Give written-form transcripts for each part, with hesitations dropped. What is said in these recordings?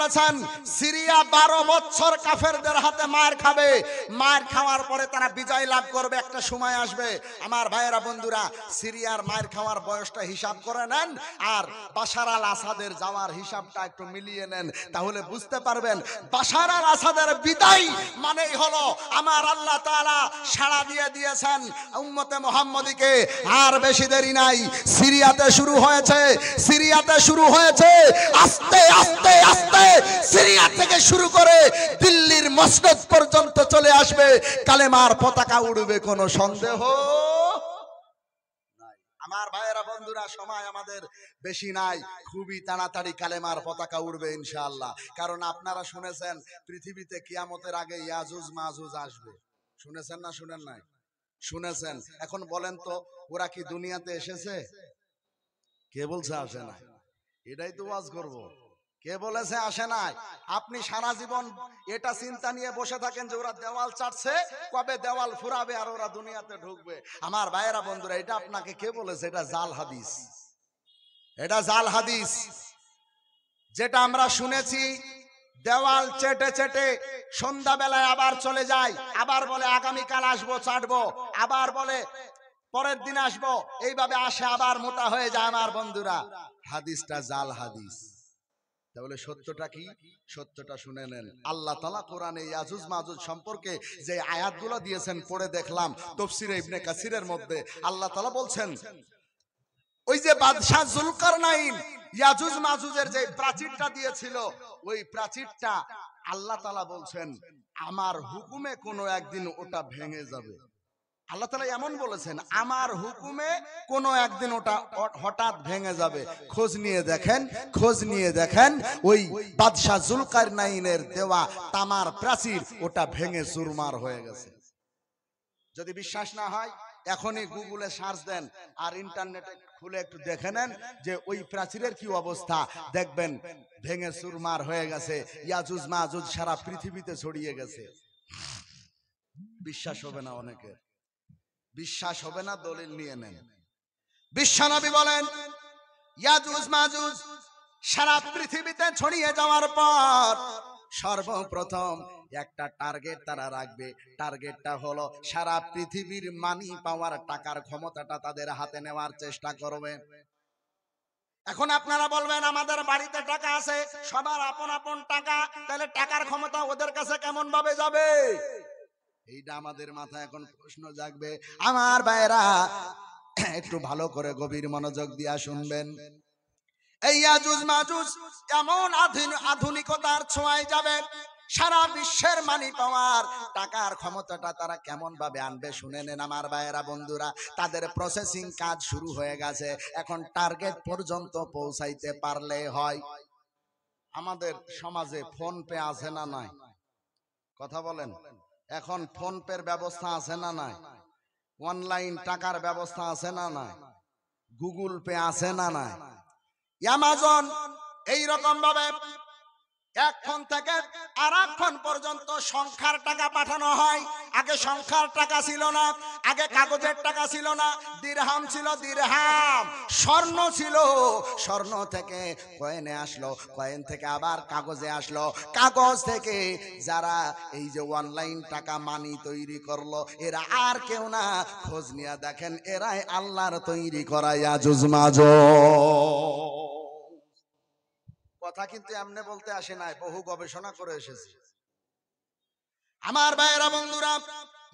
বলেছেন সিরিয়া 12 বছর কাফেরদের হাতে মার খাবে, মার খাওয়ার পরে তারা বিজয় লাভ করবে, একটা সময় আসবে। আমার ভাইয়েরা বন্ধুরা, সিরিয়ার মার খাওয়ার বয়সটা হিসাব করে নেন আর বাশার আল আসাদের যাওয়ার হিসাবটা একটু মিলিয়ে নেন, তাহলে বুঝতে পারবেন বাশার আল আসাদের বিদায় মানেই হলো আমার আল্লাহ তাআলা সাড়া দিয়ে দিয়েছেন উম্মতে মুহাম্মদীকে। আর বেশি দেরি নাই, সিরিয়াতে শুরু হয়েছে, সিরিয়াতে শুরু হয়েছে। আস্তে আস্তে আস্তে সিরিয়া থেকে শুরু করে দিল্লির মসনদ পর্যন্ত চলে আসবে, কালেমার পতাকা উড়বে, কোনো সন্দেহ নাই। আমার ভাইয়েরা বন্ধুরা, সময় আমাদের বেশি নাই, খুবই তাড়াতাড়ি কালেমার পতাকা উড়বে ইনশাআল্লাহ। কারণ আপনারা শুনেছেন পৃথিবীতে কিয়ামতের আগে ইয়াজুজ মাজুজ আসবে, শুনেছেন না শুনেন নাই? শুনেছেন। এখন বলেন তো ওরা কি দুনিয়াতে এসেছে? কে বলছে আসে নাই? এটাই তো ওয়াজ করব। কে বলেছে আসে নাই? আপনি সারা জীবন এটা চিন্তা নিয়ে বসে থাকেন যে ওরা দেওয়াল চাটছে, কবে দেওয়াল ফুরাবে আর ওরা দুনিয়াতে ঢুকবে। আমার ভাইয়েরা বন্ধুরা, এটা আপনাকে কে বলেছে? এটা জাল হাদিস, এটা জাল হাদিস। যেটা আমরা শুনেছি, দেওয়াল চেটে চেটে সন্ধ্যাবেলায় আবার চলে যায়, আবার বলে আগামীকাল আসবো চাটবো, আবার বলে পরের দিন আসবো, এইভাবে আসে আবার মোটা হয়ে যায়। আমার বন্ধুরা, হাদিসটা জাল হাদিস। তাহলে সত্যটা কি? সত্যটা শুনে নেন। আল্লাহ তাআলা কোরআনে ইয়াজুজ মাজুজ সম্পর্কে যে আয়াতগুলো দিয়েছেন পড়ে দেখলাম তাফসীরে ইবনে কাসিরের মধ্যে। আল্লাহ তাআলা বলছেন, ওই যে বাদশাহ জুলকারনাইন ইয়াজুজ মাজুজের যে প্রাচীরটা দিয়েছিল, ওই প্রাচীরটা আল্লাহ তাআলা বলছেন আমার হুকুমে কোনো একদিন ওটা ভেঙে যাবে। আল্লাহ তাআলা এমন বলেছেন, আমার হুকুমে কোনো একদিন ওটা হঠাৎ ভেঙে যাবে। খোঁজ নিয়ে দেখেন, খোঁজ নিয়ে দেখেন, ওই বাদশাহ জুলকারনাইনের দেওয়া তামার প্রাচীর ওটা ভেঙে চুরমার হয়ে গেছে। যদি বিশ্বাস না হয় এখনই গুগলে সার্চ দেন আর ইন্টারনেটে খুলে একটু দেখে নেন যে ওই প্রাচীরের কি অবস্থা, দেখবেন ভেঙে চুরমার হয়ে গেছে। ইয়াজুজ মাজুজ সারা পৃথিবীতে ছড়িয়ে গেছে। বিশ্বাস হবে না অনেকের, বিশ্বাস হবে না, দলিল নিয়ে নেন। বিশ্বনবী বলেন ইয়াজুজ মাজুজ সারা পৃথিবীতে ছড়িয়ে যাওয়ার পর সর্বপ্রথম একটা টার্গেট তারা রাখবে। টার্গেটটা হলো সারা পৃথিবীর মানি পাওয়ার টাকার ক্ষমতাটা তাদের হাতে নেওয়ার চেষ্টা করবে। এখন আপনারা বলবেন আমাদের বাড়িতে টাকা আছে, সবার আপন আপন টাকা, তাহলে টাকার ক্ষমতা ওদের কাছে কেমন ভাবে যাবে? এইটা আমাদের মাথায় এখন প্রশ্ন জাগবে। আমার ভাইরা একটু ভালো করে গভীর মনোযোগ দিয়া শুনবেন। এই ইয়াজুজ মাজুজ এমন আধুনিকতার ছোঁয়ায় যাবে, সারা বিশ্বের মানি পাওয়ার টাকার ক্ষমতাটা তারা কেমন ভাবে আনবে শুনে নেন। আমার ভাইয়েরা বন্ধুরা, তাদের প্রসেসিং কাজ শুরু হয়ে গেছে। এখন টার্গেট পর্যন্ত পৌঁছাইতে পারলে হয়। আমাদের সমাজে ফোন পে আছে না নাই? কথা বলেন। এখন ফোন পের ব্যবস্থা আছে না নাই? অনলাইন টাকার ব্যবস্থা আছে না নাই? গুগল পে আছে না নাই? অ্যামাজন এইরকম ভাবে এক ফোন থেকে আর এক ফোন পর্যন্ত সংখ্যার টাকা পাঠানো হয়। আগে সংখ্যার টাকা ছিল না, আগে কাগজের টাকা ছিল না, দিরহাম ছিল দিরহাম, স্বর্ণ ছিল, স্বর্ণ থেকে কয়েনে আসলো, কয়েন থেকে আবার কাগজে আসলো, কাগজ থেকে যারা এই যে অনলাইন টাকা মানি তৈরি করলো, এরা আর কেউ না, খোঁজ নিয়ে দেখেন এরাই আল্লাহর তৈরি করা ইয়াজুজ মাজুজ। কথা কিন্তু এমনি বলতে আসে নাই, বহু গবেষণা করে এসেছে। আমার ভাইয়েরা বন্ধুরা,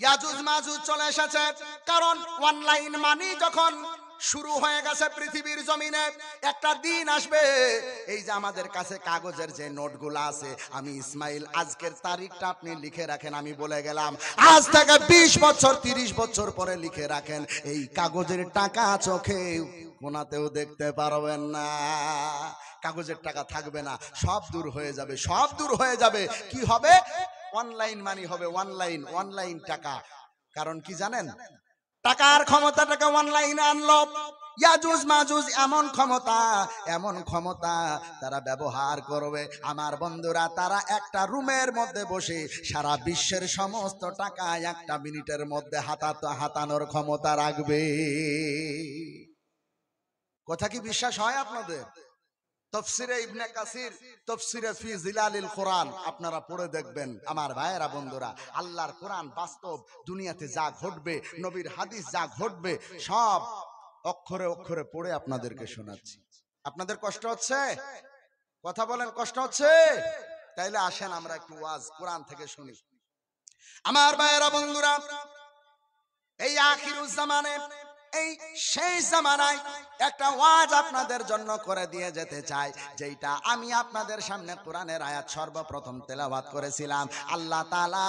ইয়াজুজ মাজুজ চলে এসেছে, কারণ অনলাইন মানি যখন শুরু হয়ে গেছে পৃথিবীর জমিনে, একটা দিন আসবে এই যে আমাদের কাছে কাগজের যে নোটগুলো আছে, আমি ইসমাইল আজকের তারিখটা আপনি লিখে রাখেন, আমি বলে গেলাম আজ থেকে 20 বছর 30 বছর পরে লিখে রাখেন, এই কাগজের টাকা চোখে কোনাতেও দেখতে পারবেন না, কাগজের টাকা থাকবে না, সব দূর হয়ে যাবে, সব দূর হয়ে যাবে। কি হবে? অনলাইন মানি হবে, অনলাইন টাকা। কারণ কি জানেন? টাকার ক্ষমতাটাকে অনলাইনে আনলো ইয়াজুজ মাজুজ, এমন ক্ষমতা তারা ব্যবহার করবে। আমার বন্ধুরা, তারা একটা রুমের মধ্যে বসে সারা বিশ্বের সমস্ত টাকা একটা মিনিটের মধ্যে হাতানোর ক্ষমতা রাখবে। কথা কি বিশ্বাস হয় আপনাদের? তাফসিরে ইবনে কাসির, তাফসিরে ফি জিলালিল কোরআন আপনারা পড়ে দেখবেন আমার ভাইয়েরা বন্ধুরা। আল্লাহর কোরআন বাস্তব, দুনিয়াতে যা ঘটবে, নবীর হাদিস যা ঘটবে, সব অক্ষরে অক্ষরে পড়ে আপনাদেরকে শোনাচ্ছি। আপনাদের কষ্ট হচ্ছে? কথা বলেন, কষ্ট হচ্ছে? তাইলে আসেন আমরা একটু ওয়াজ কোরআন থেকে শুনি। আমার ভাইয়েরা বন্ধুরা, এই আখিরুজ জামানে, এই শেষ জামানায় একটা ওয়াজ আপনাদের জন্য করে দিয়ে যেতে চাই, যেটা আমি আপনাদের সামনে কোরআনের আয়াত সর্বপ্রথম তেলাওয়াত করেছিলাম। আল্লাহ তাআলা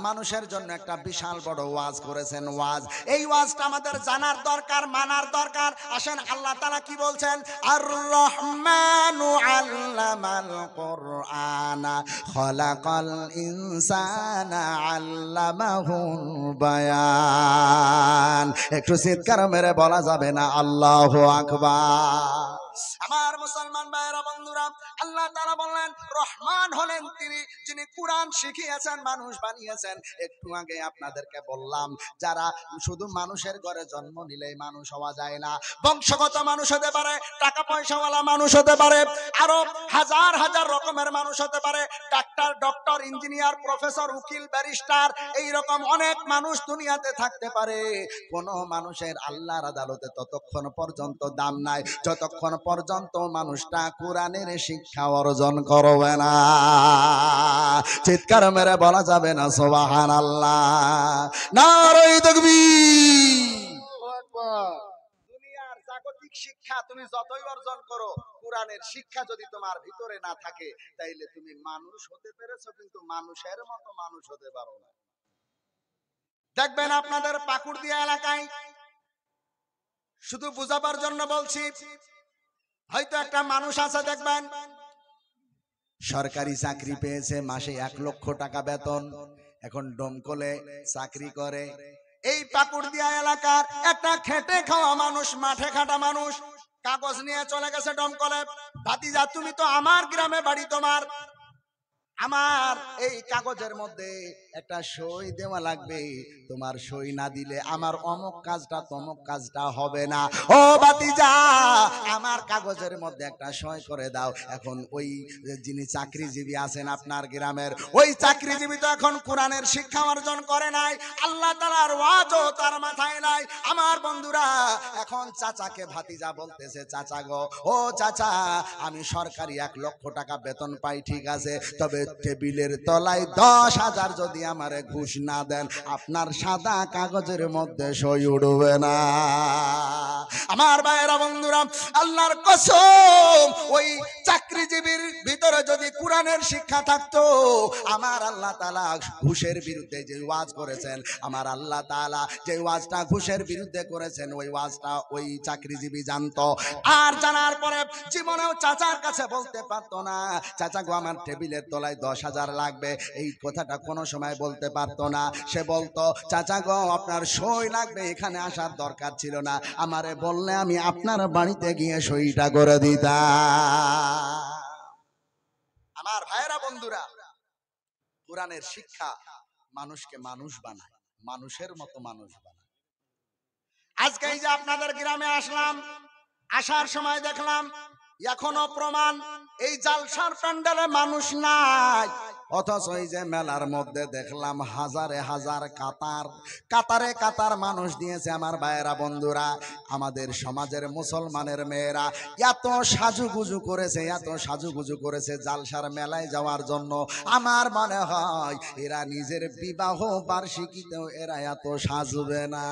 মানুষের জন্য একটা বিশাল বড় ওয়াজ করেছেন। ওয়াজ, এই ওয়াজটা আমাদের জানার দরকার, মানার দরকার। আসেন আল্লাহ তাআলা কি বলছেন? আর রহমানু আল্লামাল কোরআনা খলাকাল ইনসানা আল্লামাহুল বায়ান। একটু চিৎকার মেরে বলা যাবে না আল্লাহু আকবার? আমার মুসলমান ভাইয়েরা বন্ধুরা, আল্লাহ তাআলা বললেন রহমান হলেন তিনি, যিনি কোরআন শিখিয়েছেন, মানুষ বানিয়েছেন। একটু আগে আপনাদেরকে বললাম, যারা শুধু মানুষের ঘরে জন্ম নিলেই মানুষ হওয়া যায় না। বংশগত মানুষ হতে পারে, টাকা পয়সাওয়ালা মানুষ হতে পারে, আরো হাজার হাজার রকমের মানুষ হতে পারে। ডাক্তার, ডক্টর, ইঞ্জিনিয়ার, প্রফেসর, উকিল, ব্যারিস্টার, এইরকম অনেক মানুষ দুনিয়াতে থাকতে পারে। কোন মানুষের আল্লাহর আদালতে ততক্ষণ পর্যন্ত দাম নাই যতক্ষণ পর্যন্ত মানুষটা কোরআনের শিক্ষা অর্জন করবে না। চিৎকার মেরে বলা যাবে না সুবহানাল্লাহ? নারে তাকবীর। দুনিয়ার জাগতিক শিক্ষা তুমি যতই অর্জন করো, কোরআনের শিক্ষা যদি তোমার ভিতরে না থাকে, তাইলে তুমি মানুষ হতে পেরেছো, কিন্তু মানুষের মতো মানুষ হতে পারো না। দেখবেন আপনাদের পাকুড়দিয়া এলাকায়, শুধু বুঝাবার জন্য বলছি, হয়তো একটা মানুষ আছে, দেখবেন সরকারি চাকরি পেয়েছে, মাসে 1 লক্ষ টাকা বেতন, এখন ডোমকলে চাকরি করে। এই পাকুড়দিয়া এলাকার একটা খেটে খাওয়া মানুষ, মাঠে খাটা মানুষ, কাগজ নিয়ে চলে গেছে ডোমকলে। ভাতিজা, তুমি তো আমার গ্রামে বাড়ি, তোমার আমার এই কাগজের মধ্যে একটা সই দেওয়া লাগবে, তোমার সই না দিলে আমার অমুক কাজটা তমুক কাজটা হবে না। ও ভাতিজা, আমার কাগজের মধ্যে একটা সই করে দাও। এখন ওই যিনি চাকরিজীবী আছেন আপনার গ্রামের, ওই চাকরিজীবী তো এখন কোরআনের শিক্ষা অর্জন করে নাই, আল্লাহ তাআলার ওয়াজও তার মাথায় নাই। আমার বন্ধুরা, এখন চাচাকে ভাতিজা বলতেছে, চাচা গো, ও চাচা, আমি সরকারি 1 লক্ষ টাকা বেতন পাই, ঠিক আছে, তবে টেবিলের তলায় 10,000 যদি আমারে ঘুষ না দেন, আপনার সাদা কাগজের মধ্যে সই উঠবে না। আমার ভাইয়েরা বন্ধুরা, আল্লাহর কসম, ওই চাকরিজীবীর ভিতরে যদি কোরআনের শিক্ষা থাকতো, আমার আল্লাহ তাআলা ঘুষের বিরুদ্ধে যে ওয়াজ করেছেন, আমার আল্লাহ তাআলা যে ওয়াজটা ঘুষের বিরুদ্ধে করেছেন, ওই ওয়াজটা ওই চাকরিজীবী জানতো। আর জানার পরে জীবনেও চাচার কাছে বলতে পারতো না, চাচা গো, আমার টেবিলের তলায় 10,000 লাগবে, এই কথাটা কোনো সময় বলতে পারতো না। সে বলতো, চাচা গো, আপনার সই লাগবে, এখানে আসার দরকার ছিল না, আমারে বললে আমি আপনার বাড়িতে গিয়ে সইটা করে দিতাম। আমার ভাইয়েরা বন্ধুরা, কোরআনের শিক্ষা মানুষকে মানুষ বানায়, মানুষের মতো মানুষ বানায়। আজকে এই যে আপনাদের গ্রামে আসলাম, আসার সময় দেখলাম এখনো প্রমাণ, এই জালসার প্যান্ডেলে মানুষ নাই, অথচ এই যে মেলার মধ্যে দেখলাম হাজারে হাজার কাতারে কাতার মানুষ দিয়েছে। আমার ভাইয়েরা বন্ধুরা, আমাদের সমাজের মুসলমানের মেয়েরা এত সাজুগুজু করেছে, এত সাজুগুজু করেছে জালসার মেলায় যাওয়ার জন্য। আমার মনে হয় এরা নিজের বিবাহ বার্ষিকীতেও এরা এত সাজবে না,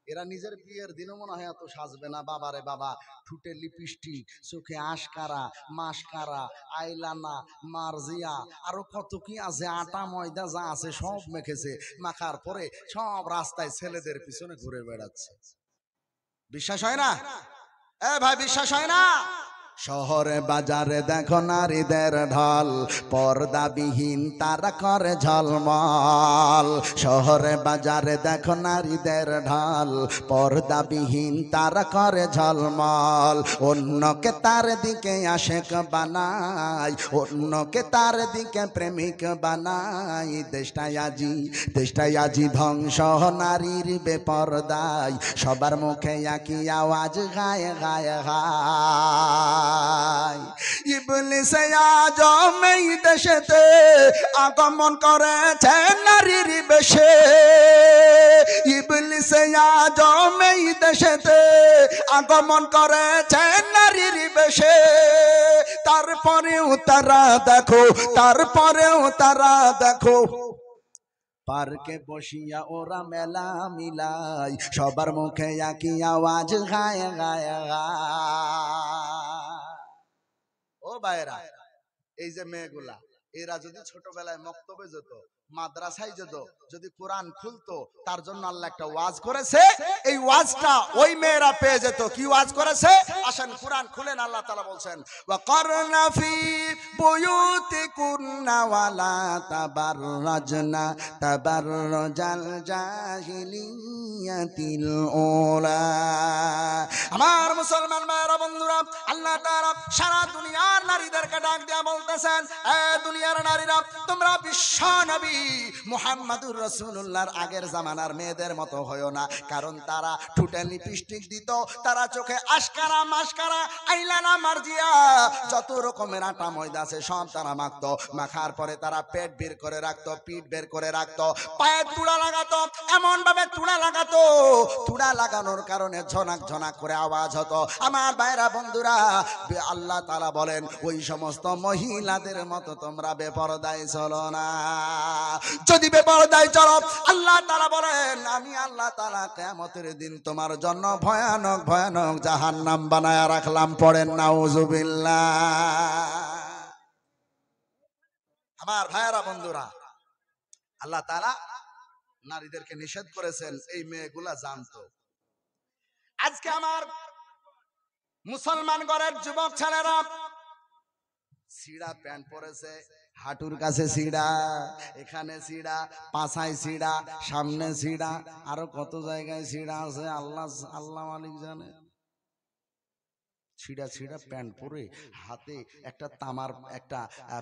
এরা নিজের বিয়ের দিনও মনে হয় এত সাজবে না। বাবারে বাবা, ঠুটে লিপস্টিক, চোখে আশকারা, মাসকারা, আইলানা, মার্জিয়া, আরো কত কি আছে, আটা ময়দা যা আছে সব মেখেছে, মাখার পরে সব রাস্তায় ছেলেদের পিছনে ঘুরে বেড়াচ্ছে। বিশ্বাস হয় না? এ ভাই, বিশ্বাস হয় না? শহরে বাজারে দেখো নারীদের ঢল, পর্দাবিহীন তারা করে ঝলমল। শহরে বাজারে দেখো নারীদের ঢল, পর্দাবিহীন তারা করে ঝলমল। অন্যকে তার দিকে আশেক বানাই, অন্যকে তার দিকে প্রেমিক বানাই। দেশটাই আজি ধ্বংস নারীর বেপরদায়, সবার মুখে একই আওয়াজ গায়ে গায়ে গায়। ইবলিস আজম এই দেশেতে আগমন করেছে নারীর বেশে, ইবলিস আজম এই দেশেতে আগমন করেছে নারীর বেশে। তারপরেও তারা দেখো পার্কে বসিয়া ওরা মেলা মিলাই, সবার মুখে একই আওয়াজ গায়ে গায়ে গায়। ও ভাইরা, এই যে মেয়েগুলা, এরা যদি ছোটবেলায় মক্তবে যেত, মাদ্রাসায় যেত, যদি কোরআন খুলতো, তার জন্য আল্লাহ একটা ওয়াজ করেছে। এই ওয়াজটা ওই মেয়েরা পেয়ে যেত। কি ওয়াজ করেছে? আসেন কোরআন খুলেন। আল্লাহ তাআলা বলছেন, ওয়াকারনা ফি বুয়ুতিকুন্না ওয়ালা তাবাররাজনা তাবাররুজাল জাহিলিয়াতিল উলা। আমার মুসলমান ভাইরা বন্ধুরা, আল্লাহ তাআলা সারা দুনিয়ার নারীদেরকে ডাক দিয়া বলতেছেন, এ দুনিয়ার নারীরা, তোমরা বিশ্ব নবী মুহাম্মাদুর রাসূলুল্লাহর আগের জামানার মেয়েদের মতো হয়ো না। কারণ তারা ঠোঁটে লিপস্টিক দিত, তারা চোখে আশকারা মাসকারা আইলানা মার্জিয়া যত রকমের আটা ময়দা আছে সব তারা মাখতো। মাখার পরে তারা পেট বের করে রাখতো, পিঠ বের করে রাখতো, পায়ে তুড়া লাগাতো, এমন ভাবে তুড়া লাগাতো, তুড়া লাগানোর কারণে ঝনাক ঝনাক করে আওয়াজ হতো। আমার ভাইরা বন্ধুরা, আল্লাহ তাআলা বলেন, ওই সমস্ত মহিলাদের মতো তোমরা বেপরদায় চলো না। যদি বেপরদায় চলো, আল্লাহ তাআলা বলেন, আমি আল্লাহ তাআলা কিয়ামতের দিন তোমার জন্য ভয়ানক ভয়ানক জাহান্নাম বানায়া রাখলাম। পড়েন নাউজুবিল্লাহ। আমার ভাইরা বন্ধুরা, আল্লাহ তাআলা নারীদেরকে নিষেধ করেছেন, এই মেয়েগুলা জানতো। আজকে আমার মুসলমান ঘরের যুবক ছেলেরা সিড়া প্যান্ট পরেছে, হাঁটুর কাছে সিড়া, এখানে সিড়া, পাছায় সিড়া, সামনে সিড়া, আরো কত জায়গায় সিড়া আছে আল্লাহ মালিক জানে। ছিড়া ছিড়া প্যান্ট পরে, হাতে একটা তামার একটা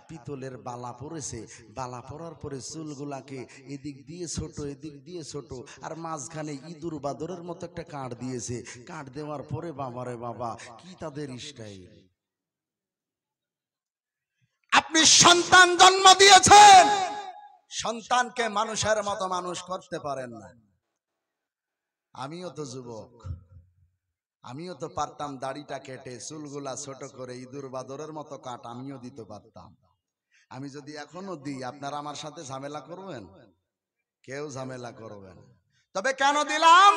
পিতলের বালা পরেছে। বালা পরার পরে চুলগুলাকে এদিক দিয়ে ছোট এদিক দিয়ে ছোট, আর মাঝখানে ইঁদুর বাদরের মতো একটা কাঠ দিয়েছে। কাঠ দেওয়ার পরে বাবারে বাবা, কি তাদের স্টাইল! আপনি সন্তান জন্ম দিয়েছেন, সন্তানকে মানুষের মতো মানুষ করতে পারেন না। আমিও তো যুবক, আমিও তো পারতাম দাড়িটা কেটে চুলগুলা ছোট করে ইঁদুর বাদরের মতো কাট আমিও দিতে পারতাম। আমি যদি এখনো দিই, আপনারা আমার সাথে ঝামেলা করবেন? কেউ ঝামেলা করবেন। তবে কেন দিলাম?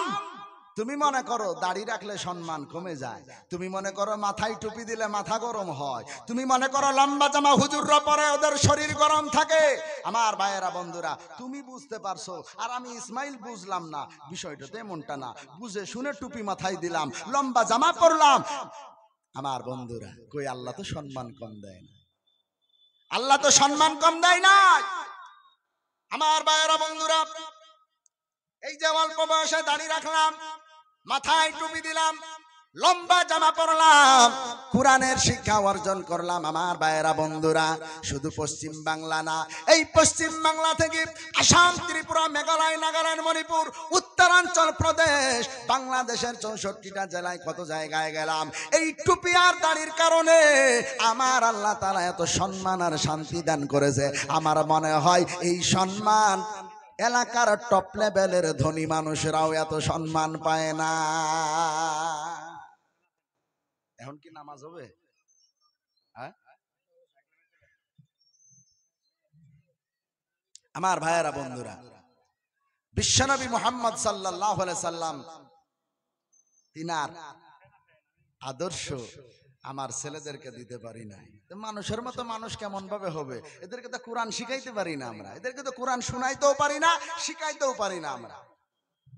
তুমি মনে করো দাড়ি রাখলে সম্মান কমে যায়, তুমি মনে করো মাথায় টুপি দিলে মাথা গরম হয়, তুমি মনে করো লম্বা জামা হুজুররা পরে ওদের শরীর গরম থাকে। আমার ভাইয়েরা বন্ধুরা, তুমি বুঝতে পারছো, আর আমি ইসমাইল বুঝলাম না। বিষয়টা তো এমনটা না, বুঝে শুনে টুপি মাথায় দিলাম, লম্বা জামা পরলাম। আমার বন্ধুরা, কই আল্লাহ তো সম্মান কম দেয় না, আল্লাহ তো সম্মান কম দেয় না। আমার ভাইয়েরা বন্ধুরা, এই যে অল্প বয়সে দাড়ি রাখলাম, মাথায় টুপি দিলাম, লম্বা জামা পরলাম, কোরআনের শিক্ষা অর্জন করলাম। আমার ভাইয়েরা বন্ধুরা, শুধু পশ্চিম বাংলা না, এই পশ্চিম বাংলা থেকে আসাম, ত্রিপুরা, মেঘালয়, নাগাল্যান্ড, মণিপুর, উত্তরাঞ্চল প্রদেশ, বাংলাদেশের 64টা জেলায় কত জায়গায় গেলাম। এই টুপি আর দাড়ির কারণে আমার আল্লাহ তাআলা এত সম্মান আর শান্তি দান করেছে। আমার মনে হয় এই সম্মান এলাকার টপ লেভেলের ধনী মানুষরাও এত সম্মান পায় না। এখন কি নামাজ হবে? আমার ভাইয়েরা বন্ধুরা, বিশ্বনবী মুহাম্মদ সাল্লাল্লাহু আলাইহি সাল্লাম তিনার আদর্শ আমার ছেলেদেরকে দিতে পারি না। মানুষের মতো মানুষ কেমন ভাবে হবে? এদেরকে তো কোরআন শিখাইতে পারি না আমরা, এদেরকে তো কোরআন শোনাইতেও পারি না, শিখাইতেও পারি না আমরা।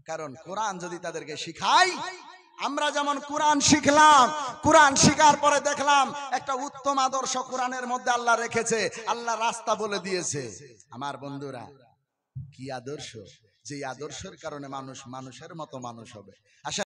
কারণ কোরআন যদি তাদেরকে শিখাই, আমরা যেমন কোরআন শিখলাম, কোরআন শিখার পরে দেখলাম একটা উত্তম আদর্শ কোরআনের মধ্যে আল্লাহ রেখেছে, আল্লাহ রাস্তা বলে দিয়েছে। আমার বন্ধুরা, কি আদর্শ! যে আদর্শের কারণে মানুষ মানুষের মতো মানুষ হবে। আসেন